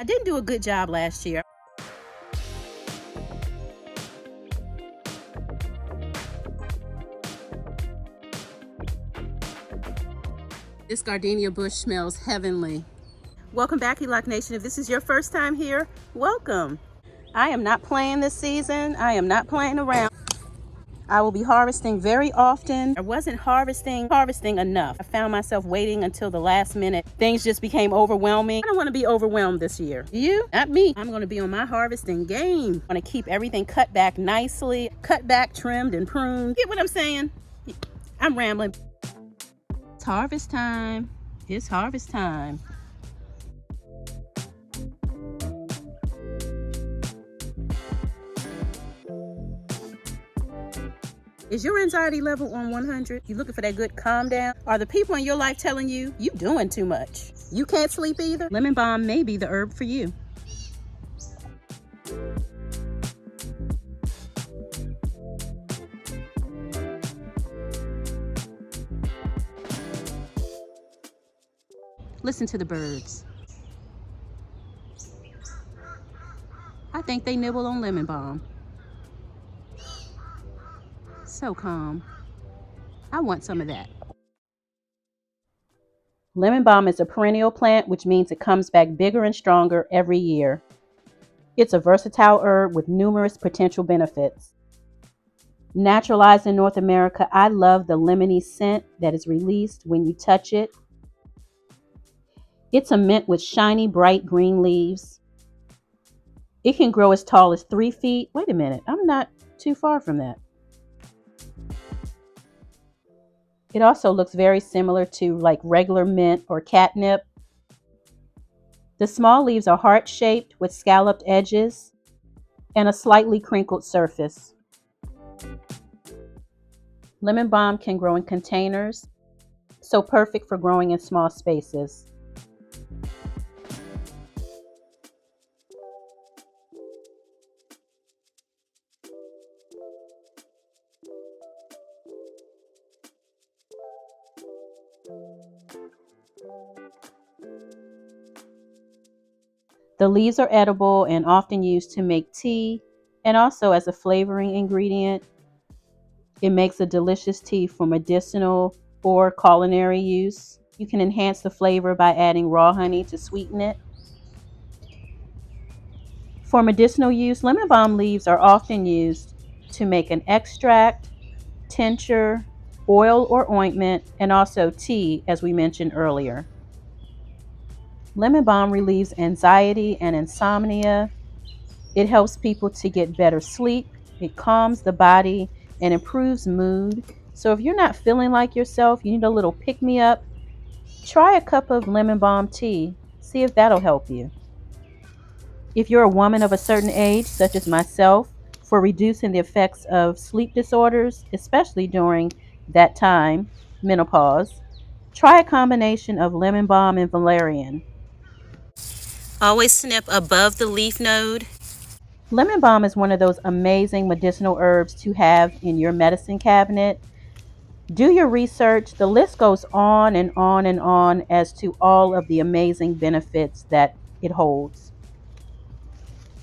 I didn't do a good job last year. This gardenia bush smells heavenly. Welcome back, HELOC Nation. If this is your first time here, welcome. I am not playing this season. I am not playing around. I will be harvesting very often. I wasn't harvesting enough. I found myself waiting until the last minute. Things just became overwhelming. I don't want to be overwhelmed this year. You? Not me. I'm going to be on my harvesting game. I'm going to keep everything cut back nicely. Cut back, trimmed, and pruned. Get what I'm saying? I'm rambling. It's harvest time. It's harvest time. Is your anxiety level on 100? You looking for that good calm down? Are the people in your life telling you doing too much? You can't sleep either? Lemon balm may be the herb for you. Listen to the birds. I think they nibble on lemon balm. So calm. I want some of that. Lemon balm is a perennial plant, which means it comes back bigger and stronger every year. It's a versatile herb with numerous potential benefits. Naturalized in North America, I love the lemony scent that is released when you touch it. It's a mint with shiny, bright green leaves. It can grow as tall as 3 feet. Wait a minute, I'm not too far from that. It also looks very similar to like regular mint or catnip. The small leaves are heart-shaped with scalloped edges and a slightly crinkled surface. Lemon balm can grow in containers, so perfect for growing in small spaces. The leaves are edible and often used to make tea and also as a flavoring ingredient. It makes a delicious tea for medicinal or culinary use. You can enhance the flavor by adding raw honey to sweeten it. For medicinal use, lemon balm leaves are often used to make an extract, tincture, oil or ointment, and also tea, as we mentioned earlier. Lemon balm relieves anxiety and insomnia. It helps people to get better sleep. It calms the body and improves mood. So if you're not feeling like yourself, you need a little pick-me-up, try a cup of lemon balm tea. See if that'll help you. If you're a woman of a certain age, such as myself, for reducing the effects of sleep disorders, especially during that time, menopause, try a combination of lemon balm and valerian. Always snip above the leaf node. Lemon balm is one of those amazing medicinal herbs to have in your medicine cabinet. Do your research. The list goes on and on and on as to all of the amazing benefits that it holds.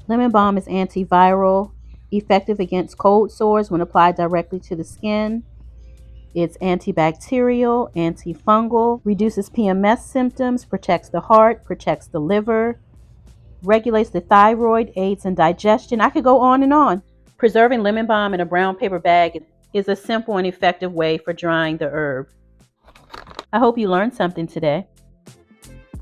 Lemon balm is antiviral, effective against cold sores when applied directly to the skin. It's antibacterial, antifungal, reduces PMS symptoms, protects the heart, protects the liver, regulates the thyroid, aids in digestion. I could go on and on. Preserving lemon balm in a brown paper bag is a simple and effective way for drying the herb. I hope you learned something today.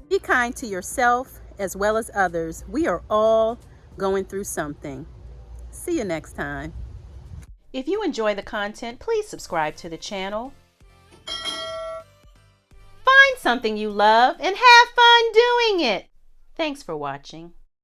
Be kind to yourself as well as others. We are all going through something. See you next time. If you enjoy the content, please subscribe to the channel. Find something you love and have fun doing it. Thanks for watching.